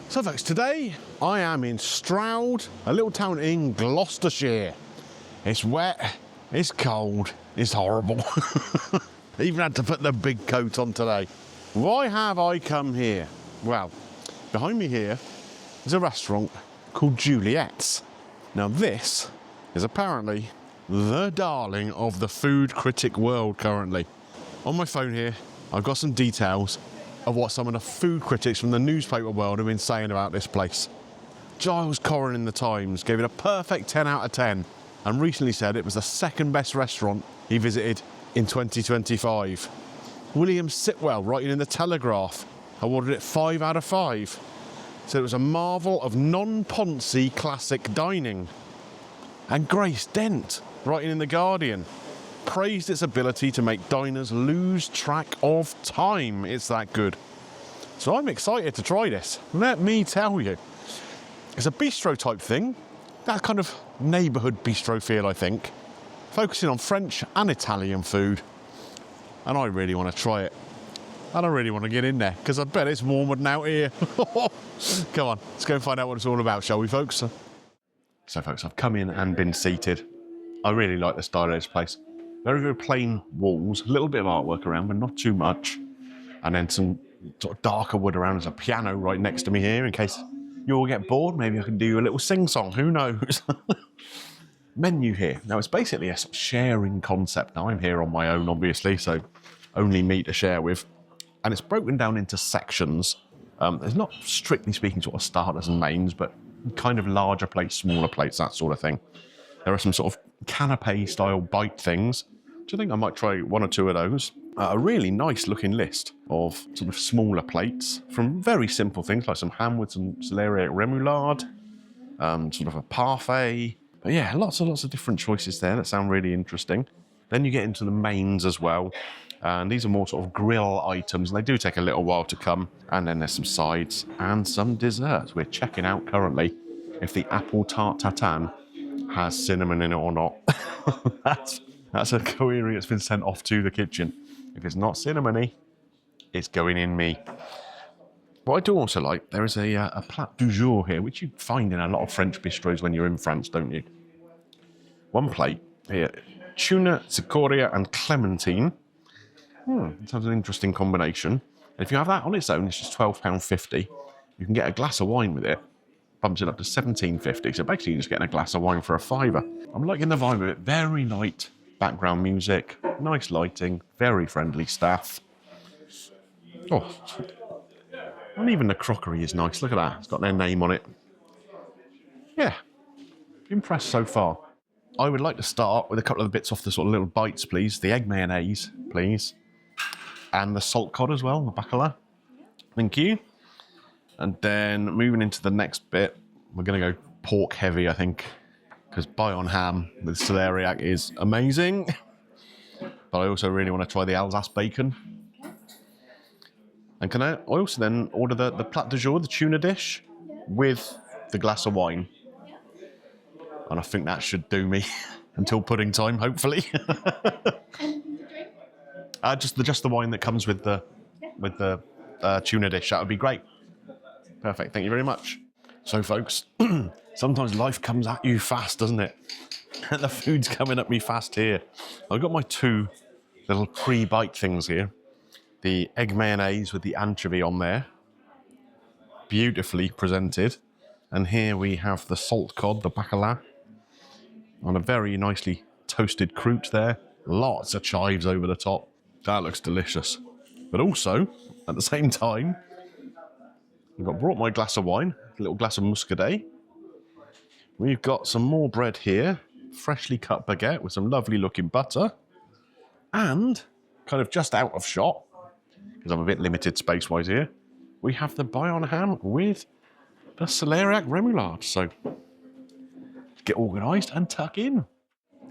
So folks, today I am in Stroud, a little town in Gloucestershire. It's wet, it's cold, it's horrible. Even had to put the big coat on today. Why have I come here? Well, behind me here is a restaurant called Juliet's. Now this is apparently the darling of the food critic world currently. On my phone here, I've got some details of what some of the food critics from the newspaper world have been saying about this place. Giles Coren in the Times gave it a perfect 10 out of 10 and recently said it was the second best restaurant he visited in 2025. William Sitwell, writing in the Telegraph, awarded it 5 out of 5. Said it was a marvel of non-poncy classic dining. And Grace Dent, writing in the Guardian, praised its ability to make diners lose track of time. It's that good. So I'm excited to try this. Let me tell you. It's a bistro type thing. That kind of neighbourhood bistro feel, I think. Focusing on French and Italian food. And I really want to try it. And I really want to get in there, because I bet it's warmer than out here. Come on, let's go and find out what it's all about, shall we, folks? So folks, I've come in and been seated. I really like the style of this place. Very, very plain walls, a little bit of artwork around, but not too much. And then some sort of darker wood around. There's a piano right next to me here in case you all get bored. Maybe I can do a little sing-song, who knows? Menu here. Now, it's basically a sort of sharing concept. Now, I'm here on my own, obviously, so only me to share with. And it's broken down into sections. There's not, strictly speaking, sort of starters and mains, but kind of larger plates, smaller plates, that sort of thing. There are some sort of canapé-style bite things. Do you think I might try one or two of those? A really nice looking list of sort of smaller plates from very simple things like some ham with some celeriac remoulade, sort of a parfait. But yeah, lots of different choices there that sound really interesting. Then you get into the mains as well. And these are more sort of grill items. And they do take a little while to come. And then there's some sides and some desserts. We're checking out currently if the apple tart tatin has cinnamon in it or not. That's a query that's been sent off to the kitchen. If it's not cinnamony, it's going in me. What I do also like, there is a plat du jour here, which you find in a lot of French bistros when you're in France, don't you? One plate here, tuna, cicoria, and clementine. That sounds an interesting combination. And if you have that on its own, it's just £12.50. You can get a glass of wine with it. Bumps it up to £17.50. So basically you're just getting a glass of wine for a fiver. I'm liking the vibe of it. Very light background music, nice lighting, very friendly staff. Oh, and even the crockery is nice. Look at that. It's got their name on it. Yeah, impressed so far. I would like to start with a couple of the bits off the sort of little bites, please. The egg mayonnaise, please. And the salt cod as well, the bacala. Thank you. And then moving into the next bit, we're going to go pork heavy, I think, because Bayonne ham with celeriac is amazing. But I also really want to try the Alsace bacon. And can I also then order the plat du jour, the tuna dish, with the glass of wine? And I think that should do me until pudding time, hopefully. Just the wine that comes with the tuna dish. That would be great. Perfect. Thank you very much. So, folks, sometimes life comes at you fast, doesn't it? And the food's coming at me fast here. I've got my two little pre-bite things here. The egg mayonnaise with the anchovy on there. Beautifully presented. And here we have the salt cod, the bacala, on a very nicely toasted croûte there. Lots of chives over the top. That looks delicious. But also, at the same time, I've brought my glass of wine, a little glass of muscadet. We've got some more bread here, freshly cut baguette with some lovely looking butter. And, kind of just out of shot, because I'm a bit limited space-wise here, we have the Bayonne ham with the celeriac remoulade. So, get organised and tuck in.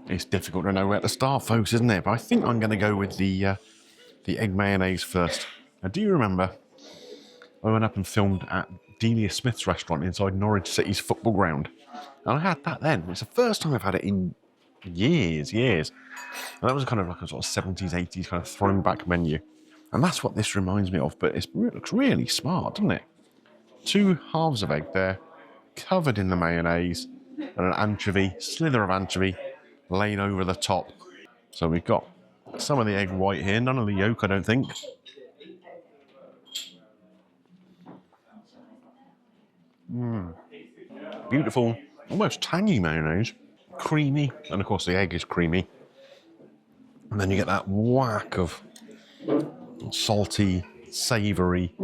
It's difficult to know where to start, folks, isn't it? But I think I'm going to go with the egg mayonnaise first. Now, do you remember I went up and filmed at Delia Smith's restaurant inside Norwich City's football ground? And I had that then. It's the first time I've had it in years. And that was kind of like a sort of 70s, 80s kind of throwback menu. And that's what this reminds me of. But it looks really smart, doesn't it? 2 halves of egg there, covered in the mayonnaise, and an anchovy, slither of anchovy, laid over the top. So we've got some of the egg white here, none of the yolk, I don't think. Beautiful, almost tangy mayonnaise. Creamy, and of course the egg is creamy. And then you get that whack of salty, savoury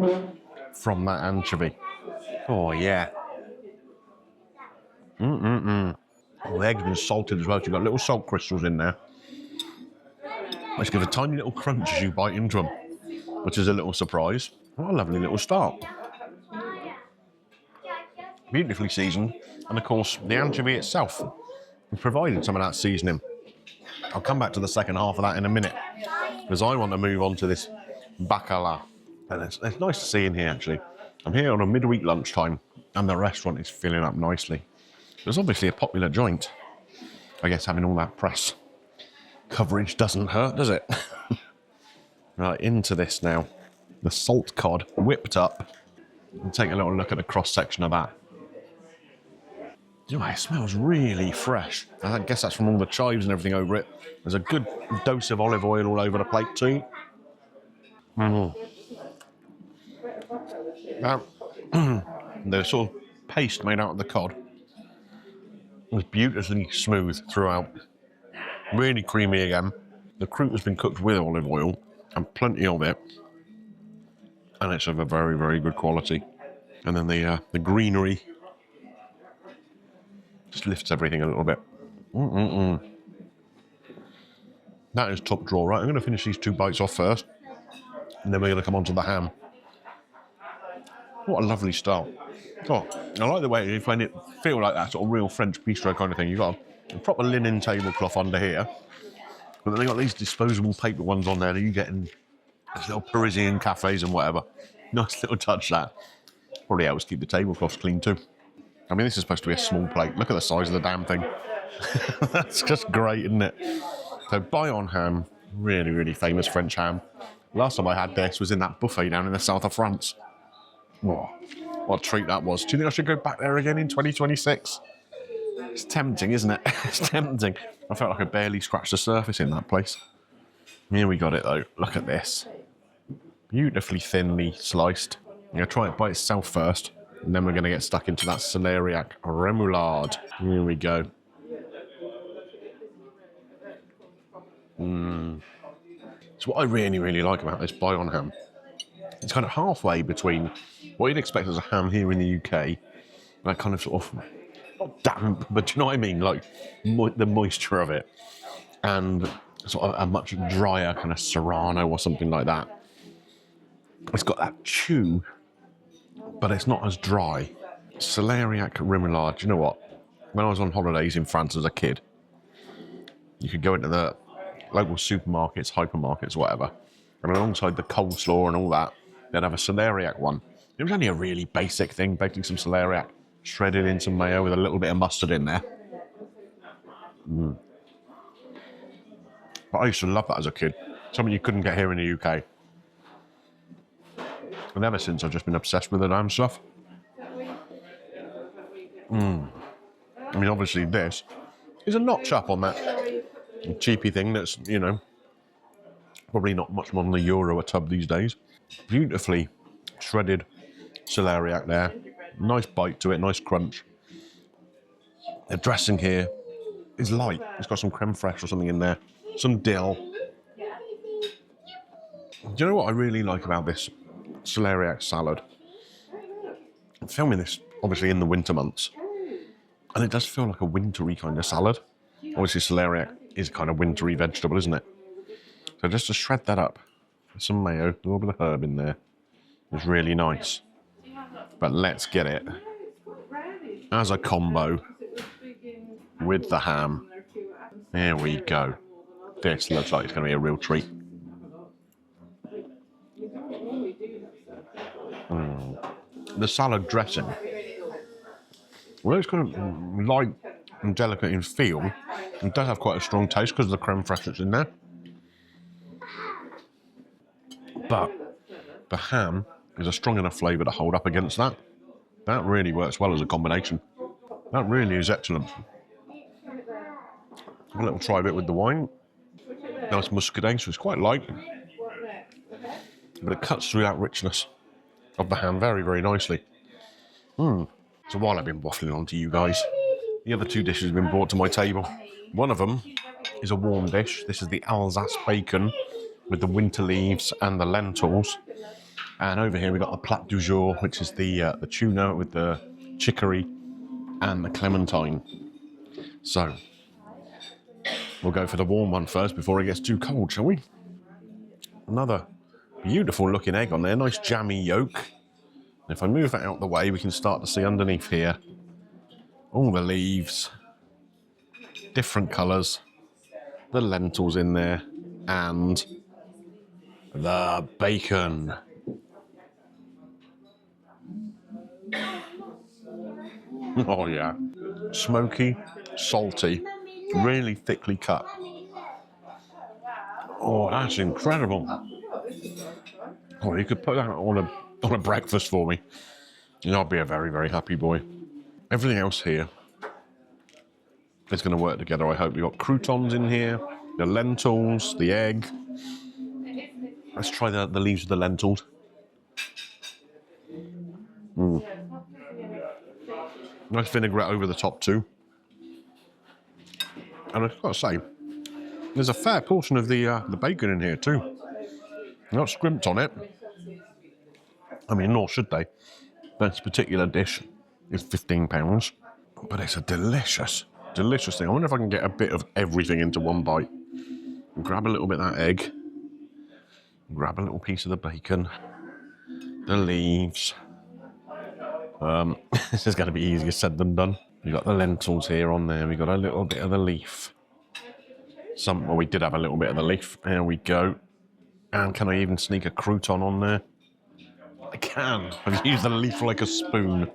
from that anchovy. Oh, yeah. Oh, the egg's been salted as well. So you've got little salt crystals in there, which give a tiny little crunch as you bite into them, which is a little surprise. What a lovely little start. Beautifully seasoned. And of course, the anchovy itself provided some of that seasoning. I'll come back to the second half of that in a minute, because I want to move on to this bacala. And it's nice to see in here, actually. I'm here on a midweek lunchtime, and the restaurant is filling up nicely. It's obviously a popular joint. I guess having all that press coverage doesn't hurt, does it? Right, into this now. The salt cod whipped up. And take a little look at the cross-section of that. You know, it smells really fresh. I guess that's from all the chives and everything over it. There's a good dose of olive oil all over the plate too. Now, the sort of paste made out of the cod was beautifully smooth throughout. Really creamy again. The croûte has been cooked with olive oil, and plenty of it. And it's of a very, very good quality. And then the greenery just lifts everything a little bit. That is top drawer. Right, I'm going to finish these 2 bites off first, and then we're going to come on to the ham. What a lovely start. Oh, I like the way when it feels like that sort of real French bistro kind of thing. You've got a proper linen tablecloth under here, but then they've got these disposable paper ones on there that you get in these little Parisian cafes and whatever. Nice little touch, that. Probably helps keep the tablecloths clean too. I mean, this is supposed to be a small plate. Look at the size of the damn thing. That's just great, isn't it? So Bayonne ham, really, really famous French ham. Last time I had this was in that buffet down in the south of France. Whoa, what a treat that was. Do you think I should go back there again in 2026? It's tempting, isn't it? It's tempting. I felt like I barely scratched the surface in that place. Here we got it though. Look at this. Beautifully thinly sliced. I'm going to try it by itself first, and then we're going to get stuck into that celeriac remoulade. Here we go. It's what I really, really like about this Bayonne ham. It's kind of halfway between what you'd expect as a ham here in the UK, that kind of sort of, not damp, but do you know what I mean? Like the moisture of it, and sort of a much drier kind of Serrano or something like that. It's got that chew, but it's not as dry. Celeriac remoulade, do you know what? When I was on holidays in France as a kid, you could go into the local supermarkets, hypermarkets, whatever, and alongside the coleslaw and all that, they'd have a celeriac one. It was only a really basic thing, basically some celeriac shredded in some mayo with a little bit of mustard in there. But I used to love that as a kid. Something you couldn't get here in the UK. And ever since, I've just been obsessed with the damn stuff. I mean, obviously this is a notch up on that cheapy thing that's, you know, probably not much more than €1 a tub these days. Beautifully shredded celeriac there. Nice bite to it, nice crunch. The dressing here is light. It's got some creme fraiche or something in there. Some dill. Do you know what I really like about this celeriac salad? I'm filming this, obviously, in the winter months. And it does feel like a wintry kind of salad. Obviously, celeriac is a kind of wintry vegetable, isn't it? So just to shred that up, some mayo, a little bit of herb in there, is really nice. But let's get it as a combo with the ham. There we go. This looks like it's going to be a real treat. The salad dressing, well, it's kind of light and delicate in feel. It does have quite a strong taste because of the creme fraiche that's in there. But the ham is a strong enough flavour to hold up against that. That really works well as a combination. That really is excellent. A little try bit with the wine. Nice muscadet, so it's quite light. But it cuts through that richness of the ham very, very nicely. So while I've been waffling on to you guys, the other two dishes have been brought to my table. One of them is a warm dish. This is the Alsace bacon with the winter leaves and the lentils. And over here we've got the plat du jour, which is the tuna with the chicory and the clementine. So we'll go for the warm one first before it gets too cold, shall we? Another beautiful looking egg on there, nice jammy yolk. And if I move that out the way, we can start to see underneath here all the leaves, different colours, the lentils in there, and the bacon. Oh yeah, smoky, salty, really thickly cut. Oh, that's incredible. Oh, you could put that on a breakfast for me, and I'll be a very, very happy boy. Everything else here is going to work together, I hope. We've got croutons in here, the lentils, the egg. Let's try the leaves of the lentils. Nice vinaigrette over the top too. And I've got to say, there's a fair portion of the bacon in here too. Not scrimped on it. I mean, nor should they. This particular dish is £15. But it's a delicious, delicious thing. I wonder if I can get a bit of everything into one bite. Grab a little bit of that egg. Grab a little piece of the bacon. The leaves. This is going to be easier said than done. We've got the lentils here on there. We've got a little bit of the leaf. Well, we did have a little bit of the leaf. There we go. And can I even sneak a crouton on there? I can. I've used the leaf like a spoon.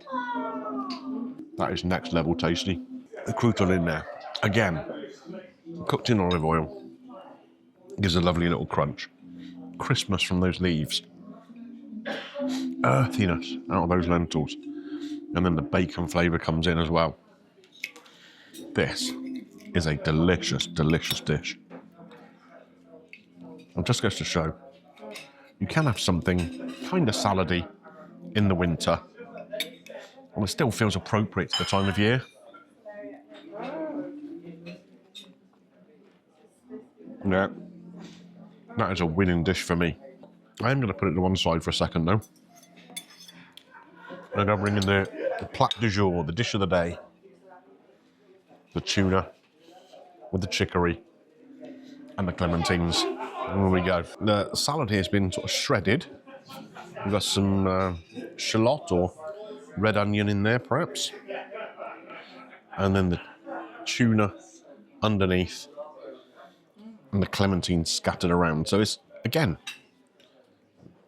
That is next level tasty. The crouton in there. Again, cooked in olive oil. Gives a lovely little crunch. Crispness from those leaves. Earthiness out of those lentils. And then the bacon flavour comes in as well. This is a delicious, delicious dish. It just goes to show, you can have something kind of salady in the winter, and it still feels appropriate to the time of year. Yeah, that is a winning dish for me. I am going to put it to one side for a second though. I'm going to bring in the plat du jour, the dish of the day. The tuna with the chicory and the clementines. There we go. The salad here has been sort of shredded. We've got some shallot or red onion in there perhaps. And then the tuna underneath and the clementines scattered around. So it's, again,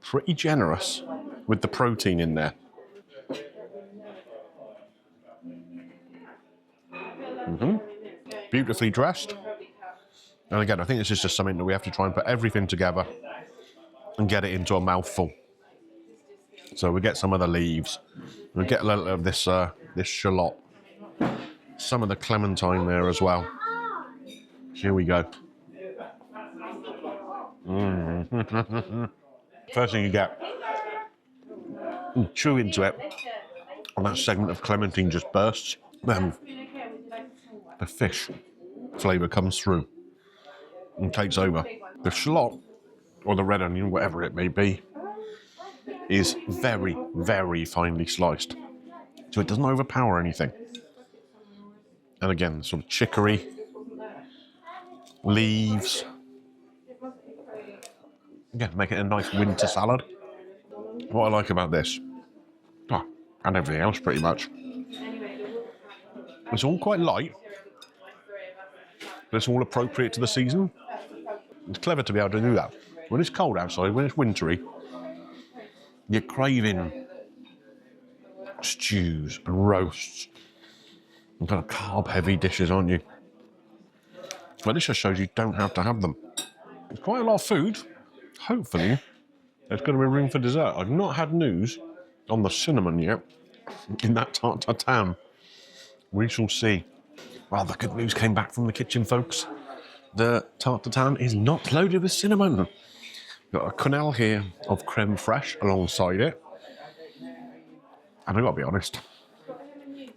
pretty generous with the protein in there. Beautifully dressed. And again, I think this is just something that we have to try and put everything together and get it into a mouthful. So we get some of the leaves. We get a little of this this shallot. Some of the clementine there as well. Here we go. First thing you get, you chew into it, and that segment of clementine just bursts. Then the fish flavour comes through and takes over. The shallot, or the red onion, whatever it may be, is very, very finely sliced. So it doesn't overpower anything. And again, sort of chicory, leaves. Again, make it a nice winter salad. What I like about this, and everything else pretty much, it's all quite light, but it's all appropriate to the season. It's clever to be able to do that. When it's cold outside, when it's wintry, you're craving stews and roasts and kind of carb-heavy dishes, aren't you? But this just shows you don't have to have them. It's quite a lot of food. Hopefully, there's going to be room for dessert. I've not had news on the cinnamon yet. in that tart tatin? We shall see. Well, the good news came back from the kitchen, folks. The tart tatin is not loaded with cinnamon. Got a quenelle here of creme fraiche alongside it. And I've got to be honest,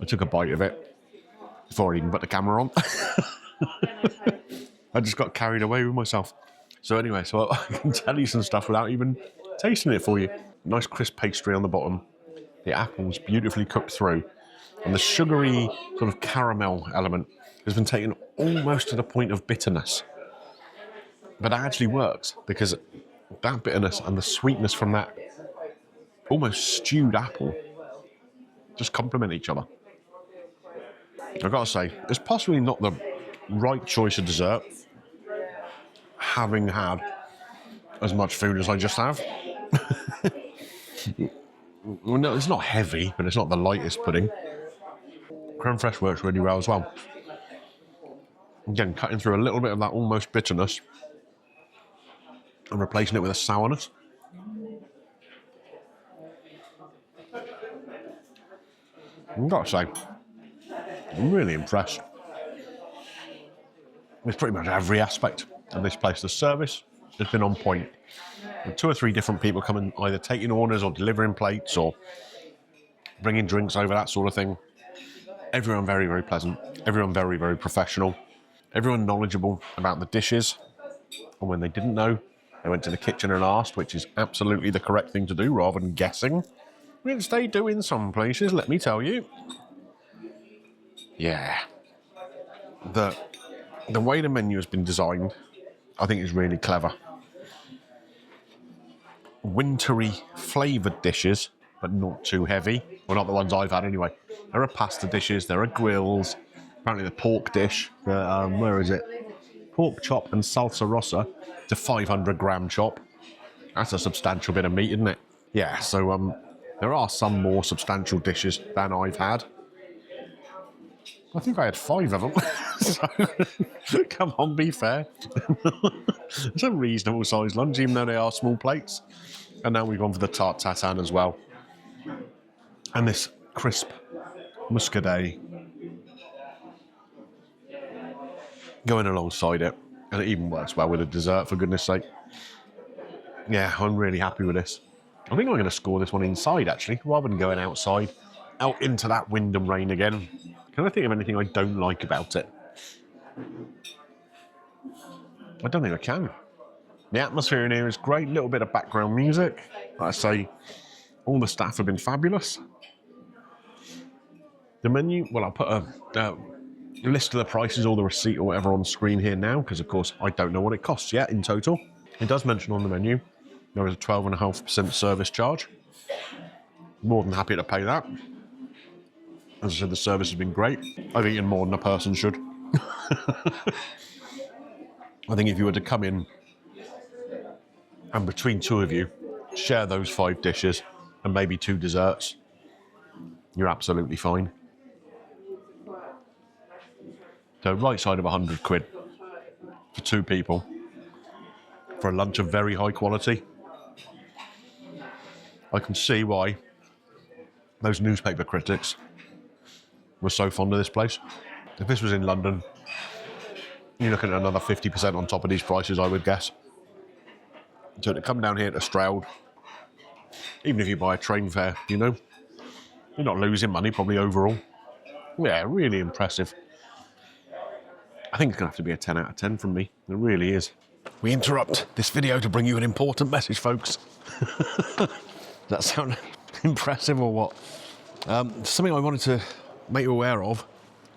I took a bite of it before I even put the camera on. I just got carried away with myself. So anyway, so I can tell you some stuff without even tasting it for you. Nice crisp pastry on the bottom. The apple's beautifully cooked through. And the sugary sort of caramel element has been taken almost to the point of bitterness. But that actually works because that bitterness and the sweetness from that almost stewed apple just complement each other. I've got to say, it's possibly not the right choice of dessert, having had as much food as I just have. Well, no, it's not heavy, but it's not the lightest pudding. Creme fraiche works really well as well. Again, cutting through a little bit of that almost bitterness and replacing it with a sourness. I've got to say, I'm really impressed. It's pretty much every aspect of this place. The service has been on point. With 2 or 3 different people coming, either taking orders or delivering plates or bringing drinks over, that sort of thing. Everyone very, very pleasant. Everyone very, very professional. Everyone knowledgeable about the dishes. And when they didn't know, they went to the kitchen and asked, which is absolutely the correct thing to do rather than guessing, which they do in some places, let me tell you. Yeah. The way the menu has been designed, I think is really clever. Wintry flavoured dishes, but not too heavy. Well, not the ones I've had anyway. There are pasta dishes, there are grills. Apparently the pork dish, where is it? Pork chop and salsa rossa. It's a 500 gram chop. That's a substantial bit of meat, isn't it? Yeah, so there are some more substantial dishes than I've had. I think I had 5 of them. So, come on, be fair. It's a reasonable sized lunch, even though they are small plates. And now we've gone for the tart tatin as well. And this crisp muscadet going alongside it. And it even works well with a dessert, for goodness sake. Yeah, I'm really happy with this. I think I'm going to score this one inside, actually, rather than going outside, out into that wind and rain again. Can I think of anything I don't like about it? I don't think I can. The atmosphere in here is great, little bit of background music. Like I say, all the staff have been fabulous. The menu, well, I'll put a list of the prices or the receipt or whatever on screen here now, because of course I don't know what it costs yet in total. It does mention on the menu there is a 12.5% service charge. More than happy to pay that. As I said, the service has been great. I've eaten more than a person should. I think if you were to come in and between 2 of you, share those 5 dishes and maybe 2 desserts, you're absolutely fine. So right side of 100 quid for 2 people for a lunch of very high quality. I can see why those newspaper critics were so fond of this place. If this was in London, you're looking at another 50% on top of these prices, I would guess. So to come down here to Stroud, even if you buy a train fare, you know, you're not losing money probably overall. Yeah, really impressive. I think it's going to have to be a 10 out of 10 from me. It really is. We interrupt this video to bring you an important message, folks. Does that sound impressive or what? Something I wanted to make you aware of.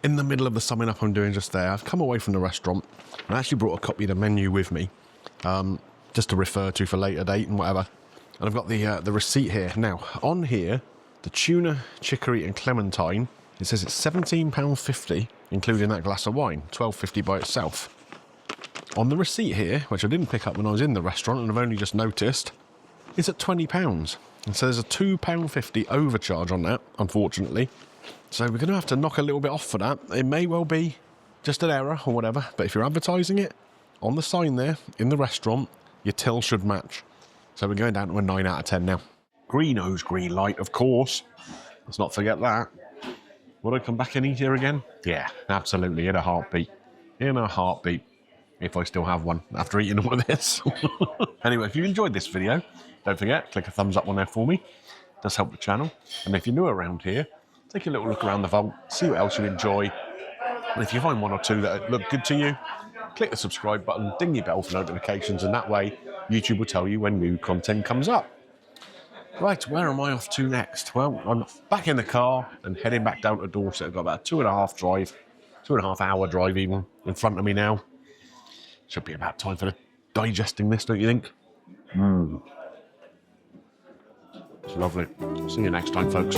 In the middle of the summing up I'm doing just there, I've come away from the restaurant and I actually brought a copy of the menu with me, just to refer to for later date and whatever. And I've got the receipt here. Now, on here, the tuna, chicory and clementine, it says it's £17.50, including that glass of wine, £12.50 by itself. On the receipt here, which I didn't pick up when I was in the restaurant and I've only just noticed, it's at £20. And so there's a £2.50 overcharge on that, unfortunately. So we're going to have to knock a little bit off for that. It may well be just an error or whatever, but if you're advertising it on the sign there in the restaurant, your till should match. So we're going down to a 9 out of 10 now. Greeno's green light, of course. Let's not forget that. Would I come back and eat here again? Yeah, absolutely, in a heartbeat. In a heartbeat. If I still have one after eating all of this. Anyway, if you enjoyed this video, don't forget, click a thumbs up on there for me. It does help the channel. And if you're new around here, take a little look around the vault, see what else you enjoy. And if you find one or two that look good to you, click the subscribe button, ding your bell for notifications, and that way YouTube will tell you when new content comes up. Right, where am I off to next? Well, I'm back in the car and heading back down to Dorset. I've got about a 2.5 hour drive even in front of me now. Should be about time for digesting this, don't you think? It's lovely. See you next time, folks.